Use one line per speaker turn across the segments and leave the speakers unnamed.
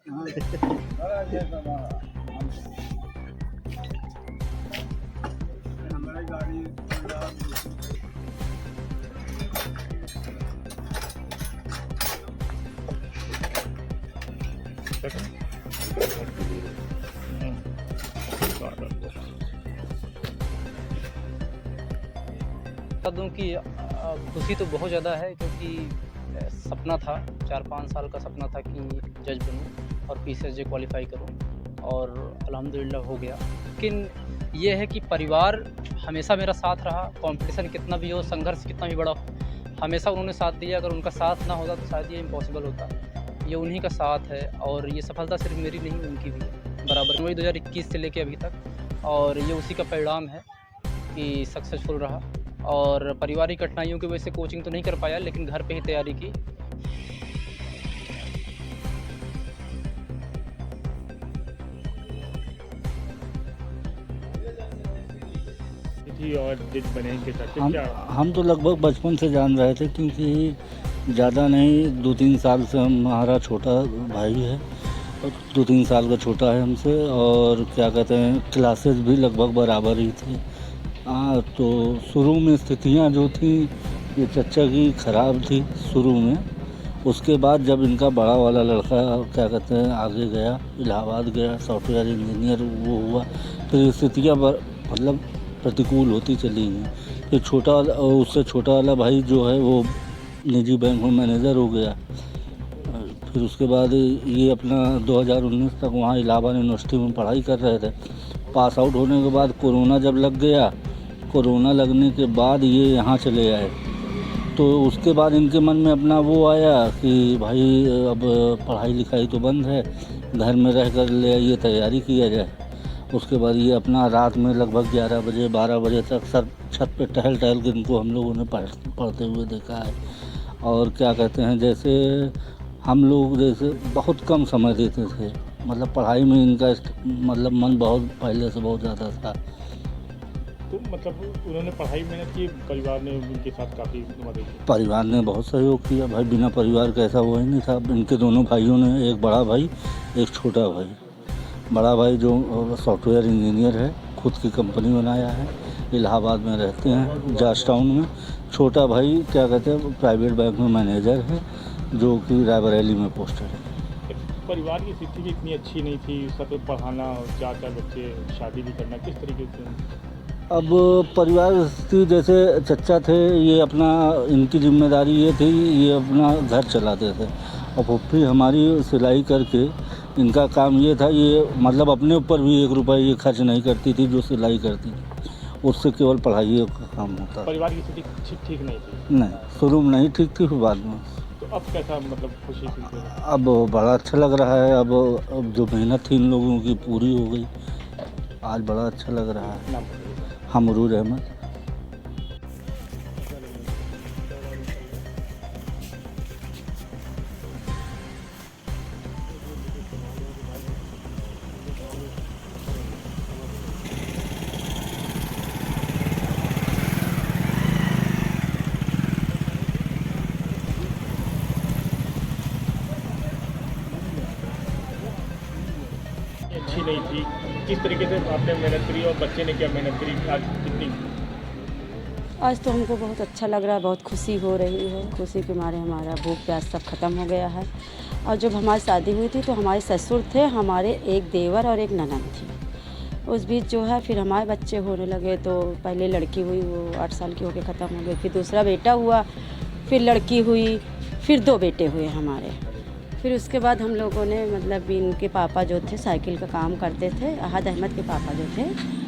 बता दूँ कि खुशी तो बहुत ज़्यादा है क्योंकि सपना था 4-5 साल का सपना था कि जज बनूँ और पीसीएसजे क्वालिफ़ाई करूँ और अल्हम्दुलिल्लाह हो गया। लेकिन ये है कि परिवार हमेशा मेरा साथ रहा, कॉम्पिटिशन कितना भी हो, संघर्ष कितना भी बड़ा हो, हमेशा उन्होंने साथ दिया। अगर उनका साथ ना होता तो शायद ये इम्पॉसिबल होता। ये उन्हीं का साथ है और ये सफलता सिर्फ़ मेरी नहीं उनकी भी है बराबर। वही 2021 से लेके अभी तक और ये उसी का परिणाम है कि सक्सेसफुल रहा और पारिवारिक कठिनाइयों की वजह से कोचिंग तो नहीं कर पाया लेकिन घर पे ही तैयारी की।
थी और जज बने इनके साथ
हम
क्या?
हम तो लगभग बचपन से जान रहे थे क्योंकि ज़्यादा नहीं 2-3 साल से हमारा छोटा भाई है और 2-3 साल का छोटा है हमसे और क्या कहते हैं क्लासेस भी लगभग बराबर ही थी। हाँ तो शुरू में स्थितियाँ जो थी ये चच्चा की ख़राब थी शुरू में। उसके बाद जब इनका बड़ा वाला लड़का क्या कहते हैं आगे गया इलाहाबाद गया सॉफ्टवेयर इंजीनियर वो हुआ तो स्थितियाँ मतलब प्रतिकूल होती चली गई। फिर छोटा वाला उससे छोटा वाला भाई जो है वो निजी बैंक में मैनेजर हो गया। फिर उसके बाद ये अपना 2019 तक वहाँ इलाहाबाद यूनिवर्सिटी में पढ़ाई कर रहे थे। पास आउट होने के बाद कोरोना जब लग गया, कोरोना लगने के बाद ये यहाँ चले आए। तो उसके बाद इनके मन में अपना वो आया कि भाई अब पढ़ाई लिखाई तो बंद है, घर में रह कर ले आइए तैयारी किया जाए। उसके बाद ये अपना रात में लगभग 11 बजे 12 बजे तक सर छत पे टहल के इनको हम लोगों ने पढ़ते हुए देखा है। और क्या कहते हैं जैसे हम लोग जैसे बहुत कम समय देते थे, मतलब पढ़ाई में इनका मतलब मन बहुत पहले से बहुत ज़्यादा था।
तो मतलब उन्होंने पढ़ाई मेहनत की, परिवार ने उनके साथ काफ़ी मदद की।
परिवार ने बहुत सहयोग किया भाई, बिना परिवार का ऐसा वो ही नहीं था। इनके दोनों भाइयों ने, एक बड़ा भाई एक छोटा भाई। बड़ा भाई जो सॉफ्टवेयर इंजीनियर है, खुद की कंपनी बनाया है, इलाहाबाद में रहते हैं जॉर्ज टाउन में। छोटा भाई क्या कहते हैं प्राइवेट बैंक में मैनेजर है जो कि रायबरेली में पोस्टेड है।
परिवार की स्थिति भी इतनी अच्छी नहीं थी, सब पढ़ाना, 4-4 बच्चे, शादी भी करना, किस तरीके से?
अब परिवार स्थिति जैसे चच्चा थे ये अपना इनकी जिम्मेदारी ये थी ये अपना घर चलाते थे और फुफ्फी हमारी सिलाई करके इनका काम ये था ये मतलब अपने ऊपर भी 1 रुपये ये खर्च नहीं करती थी जो सिलाई करती थी, उससे केवल पढ़ाई का काम होता।
परिवार की स्थिति ठीक नहीं थी?
नहीं, शुरू में नहीं ठीक थी, फिर बाद में।
तो अब कैसा मतलब खुशी थी?
अब बड़ा अच्छा लग रहा है। अब जो मेहनत थी इन लोगों की पूरी हो गई, आज बड़ा अच्छा लग रहा है।
नाम
हमरूर अहमद।
अच्छी नहीं थी, किस तरीके से आपने मेहनत करी और बच्चे ने क्या मेहनत करी, आज कितनी?
आज तो हमको बहुत अच्छा लग रहा है, बहुत खुशी हो रही है। खुशी के मारे हमारा भूख प्यास सब ख़त्म हो गया है। और जब हमारी शादी हुई थी तो हमारे ससुर थे, हमारे एक देवर और एक ननद थी। उस बीच जो है फिर हमारे बच्चे होने लगे तो पहले लड़की हुई, वो 8 साल की होकर ख़त्म हो गई। फिर दूसरा बेटा हुआ, फिर लड़की हुई, फिर 2 बेटे हुए हमारे। फिर उसके बाद हम लोगों ने मतलब इनके पापा जो थे साइकिल का काम करते थे, अहद अहमद के पापा जो थे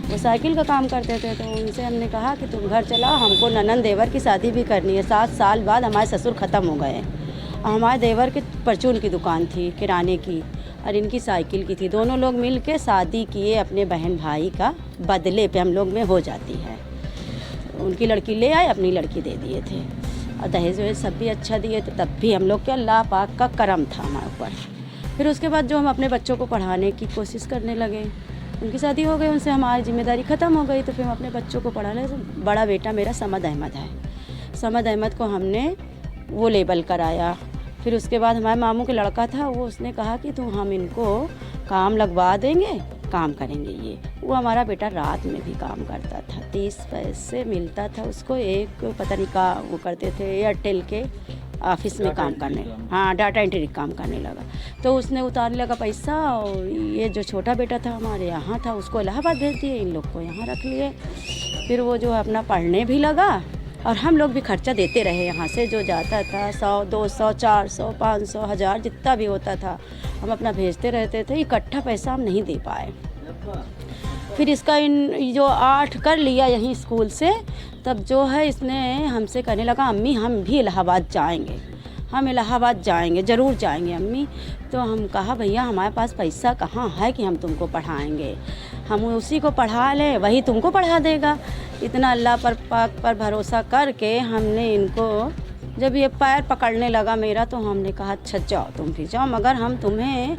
वो साइकिल का काम करते थे। तो उनसे हमने कहा कि तुम घर चलाओ, हमको ननद देवर की शादी भी करनी है। 7 साल बाद हमारे ससुर ख़त्म हो गए और हमारे देवर की परचून की दुकान थी किराने की और इनकी साइकिल की थी। दोनों लोग मिल के शादी किए अपने बहन भाई का, बदले पे हम लोग में हो जाती है। उनकी लड़की ले आए, अपनी लड़की दे दिए थे और दहेज वहेज सब भी अच्छा दिए थे। तब भी हम लोग के अल्लाह पाक का करम था हमारे ऊपर। फिर उसके बाद जो हम अपने बच्चों को पढ़ाने की कोशिश करने लगे, उनकी शादी हो गई, उनसे हमारी जिम्मेदारी ख़त्म हो गई। तो फिर हम अपने बच्चों को पढ़ाने, बड़ा बेटा मेरा समद अहमद है, समद अहमद को हमने वो लेवल कराया, फिर उसके बाद हमारे मामू के लड़का था, वो उसने कहा कि तू हम इनको काम लगवा देंगे, काम करेंगे ये। वो हमारा बेटा रात में भी काम करता था, 30 पैसे मिलता था उसको, एक पता नहीं का वो करते थे एयरटेल के ऑफिस में काम करने, हाँ डाटा एंट्री काम करने लगा। तो उसने उतारने लगा पैसा, और ये जो छोटा बेटा था हमारे यहाँ था, उसको इलाहाबाद भेज दिए, इन लोग को यहाँ रख लिए। फिर वो जो है अपना पढ़ने भी लगा, और हम लोग भी खर्चा देते रहे यहाँ से, जो जाता था 100, 200, 400, 500, 1000 जितना भी होता था हम अपना भेजते रहते थे। इकट्ठा पैसा हम नहीं दे पाए। फिर इसका इन जो 8 कर लिया यहीं स्कूल से, तब जो है इसने हमसे कहने लगा अम्मी हम भी इलाहाबाद जाएंगे, हम इलाहाबाद जाएंगे, ज़रूर जाएंगे अम्मी। तो हम कहा भैया हमारे पास पैसा कहाँ है कि हम तुमको पढ़ाएंगे, हम उसी को पढ़ा लें, वही तुमको पढ़ा देगा। इतना अल्लाह पर पाक पर भरोसा करके हमने इनको, जब ये पैर पकड़ने लगा मेरा, तो हमने कहा अच्छा जाओ तुम भी जाओ, मगर हम तुम्हें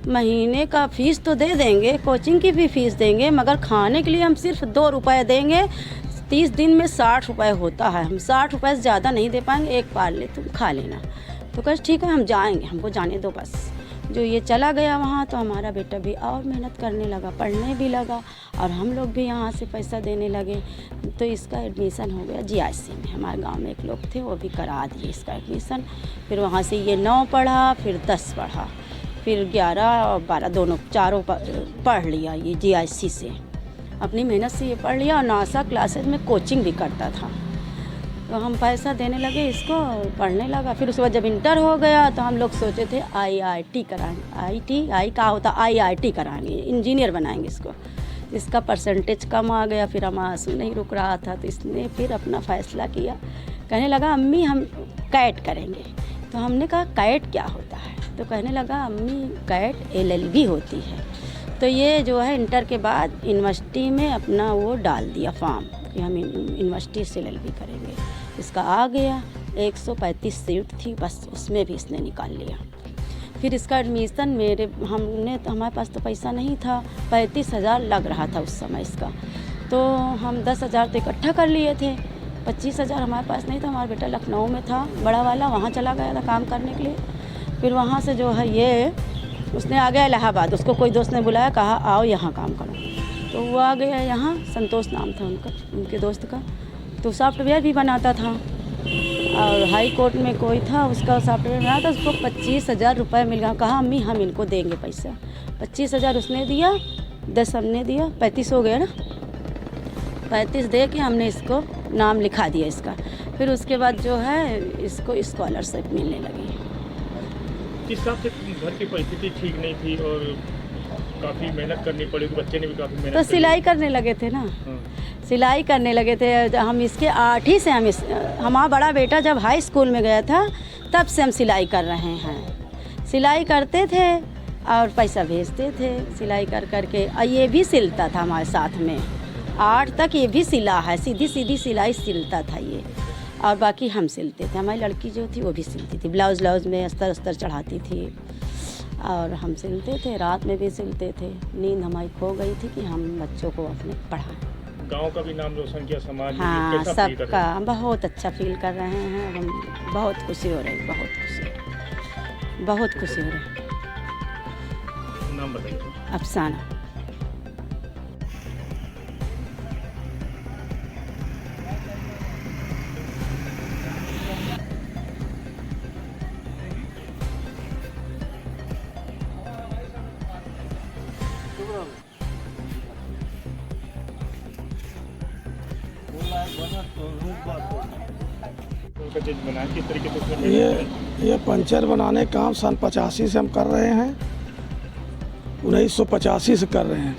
महीने का फ़ीस तो दे देंगे, कोचिंग की भी फ़ीस देंगे, मगर खाने के लिए हम सिर्फ 2 रुपये देंगे। 30 दिन में 60 रुपये होता है, हम 60 रुपये से ज़्यादा नहीं दे पाएंगे, एक पार्ले तुम खा लेना। तो कह ठीक है हम जाएंगे, हमको जाने दो बस। जो ये चला गया वहाँ, तो हमारा बेटा भी और मेहनत करने लगा, पढ़ने भी लगा, और हम लोग भी यहाँ से पैसा देने लगे। तो इसका एडमिशन हो गया GIC में। हमारे गांव में एक लोग थे, वो भी करा दिए इसका एडमिशन। फिर वहाँ से ये 9 पढ़ा, फिर 10 पढ़ा, फिर 11 और 12 दोनों चारों पढ़ लिया ये GIC से। अपनी मेहनत से ये पढ़ लिया, और नासा क्लासेस में कोचिंग भी करता था। तो हम पैसा देने लगे इसको, पढ़ने लगा। फिर उसके बाद जब इंटर हो गया, तो हम लोग सोचे थे IIT कराएंगे, आई का होता IIT कराएंगे, इंजीनियर बनाएंगे इसको। इसका परसेंटेज कम आ गया, फिर हमारा आंसू नहीं रुक रहा था, तो इसने फिर अपना फ़ैसला किया, कहने लगा अम्मी हम कैट करेंगे। तो हमने कहा कैट क्या होता है? तो कहने लगा अम्मी कैट LLB होती है। तो ये जो है इंटर के बाद यूनिवर्सिटी में अपना वो डाल दिया फॉर्म कि हम यूनिवर्सिटी से LLB करेंगे। इसका आ गया, 135 सीट थी बस, उसमें भी इसने निकाल लिया। फिर इसका एडमिशन हमारे पास तो पैसा नहीं था, 35,000 लग रहा था उस समय इसका। तो हम 10,000 तो इकट्ठा कर लिए थे, 25,000 हमारे पास नहीं था। हमारा बेटा लखनऊ में था बड़ा वाला, वहाँ चला गया था काम करने के लिए। फिर वहाँ से जो है ये उसने आ गया इलाहाबाद, उसको कोई दोस्त ने बुलाया, कहा आओ यहाँ काम करो। तो वो आ गया यहाँ, संतोष नाम था उनके दोस्त का। तो सॉफ्टवेयर भी बनाता था, और हाई कोर्ट में कोई था उसका सॉफ्टवेयर बनाया था। उसको 25,000 रुपये मिल गया। कहा अम्मी हम इनको देंगे पैसा। 25,000 उसने दिया, 10 हमने दिया, 35 हो गया ना। 35 दे के हमने इसको नाम लिखा दिया इसका। फिर उसके बाद जो है इसको स्कॉलरशिप मिलने लगी।
जिस हिसाब से घर की परिस्थिति ठीक नहीं थी और काफ़ी मेहनत करनी पड़ी, तो बच्चे ने भी काफ़ी मेहनत
तो सिलाई करने लगे थे ना, सिलाई करने लगे थे हम। इसके 8 से हमारा बड़ा बेटा जब हाई स्कूल में गया था, तब से हम सिलाई कर रहे हैं। सिलाई करते थे और पैसा भेजते थे सिलाई कर करके। और ये भी सिलता था हमारे साथ में, 8 तक ये भी सिला है, सीधी सीधी सिलाई सिलता था ये। और बाकी हम सिलते थे। हमारी लड़की जो थी वो भी सिलती थी, ब्लाउज में अस्तर चढ़ाती थी, और हम सिलते थे, रात में भी सिलते थे। नींद हमारी खो गई थी कि हम बच्चों को अपने पढ़ाएं।
गांव का भी नाम रोशन किया, समाज में
हाँ,
कैसा फील कर रहे हैं?
सबका बहुत अच्छा फील कर रहे हैं हम, बहुत खुशी हो रही, बहुत खुशी हो रही।
नाम बताइए।
अफसाना।
उनका चीज बनाया किस तरीके से उसमें मेहनत है?
ये पंचर बनाने का काम सन 85 से हम कर रहे हैं, 1985 से कर रहे हैं।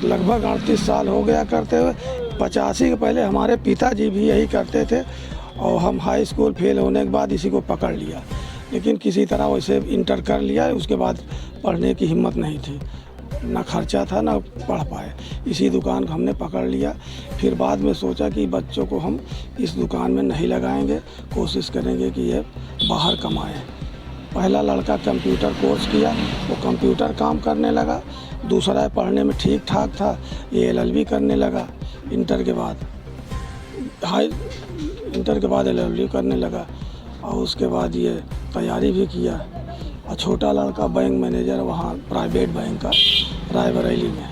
लगभग 38 साल हो गया करते हुए। 85 के पहले हमारे पिताजी भी यही करते थे, और हम हाई स्कूल फेल होने के बाद इसी को पकड़ लिया। लेकिन किसी तरह वैसे इंटर कर लिया, उसके बाद पढ़ने की हिम्मत नहीं थी, ना खर्चा था ना पढ़ पाए। इसी दुकान को हमने पकड़ लिया। फिर बाद में सोचा कि बच्चों को हम इस दुकान में नहीं लगाएंगे, कोशिश करेंगे कि ये बाहर कमाएं। पहला लड़का कंप्यूटर कोर्स किया, वो कंप्यूटर काम करने लगा। दूसरा पढ़ने में ठीक ठाक था, ये LLB करने लगा। इंटर के बाद LLB करने लगा, और उसके बाद ये तैयारी भी किया और छोटा लड़का बैंक मैनेजर वहाँ प्राइवेट बैंक का रायबरेली में।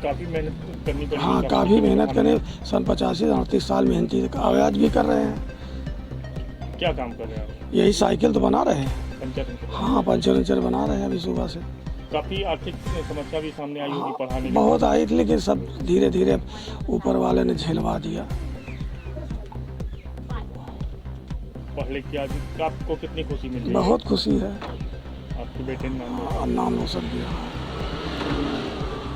काफ़ी मेहनत करनी पड़ी।
हाँ, काफ़ी मेहनत करे। सन 85-38 साल मेहनती आवाज़ भी कर रहे हैं।
क्या काम कर रहे हैं आप?
यही साइकिल तो बना रहे हैं।
पंचर?
हाँ, पंचर वंचर बना रहे हैं अभी सुबह से।
काफ़ी आर्थिक समस्या भी सामने आई होगी पढ़ाने में।
बहुत आई थी, लेकिन सब धीरे धीरे ऊपर वाले ने झेलवा दिया।
पढ़ लिख के आज आपको कितनी खुशी मिल रही है?
बहुत खुशी है।
आपके बेटे ने नाम लिया।
नाम रोशन किया।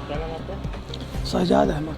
क्या नाम आपका?
शहजाद अहमद।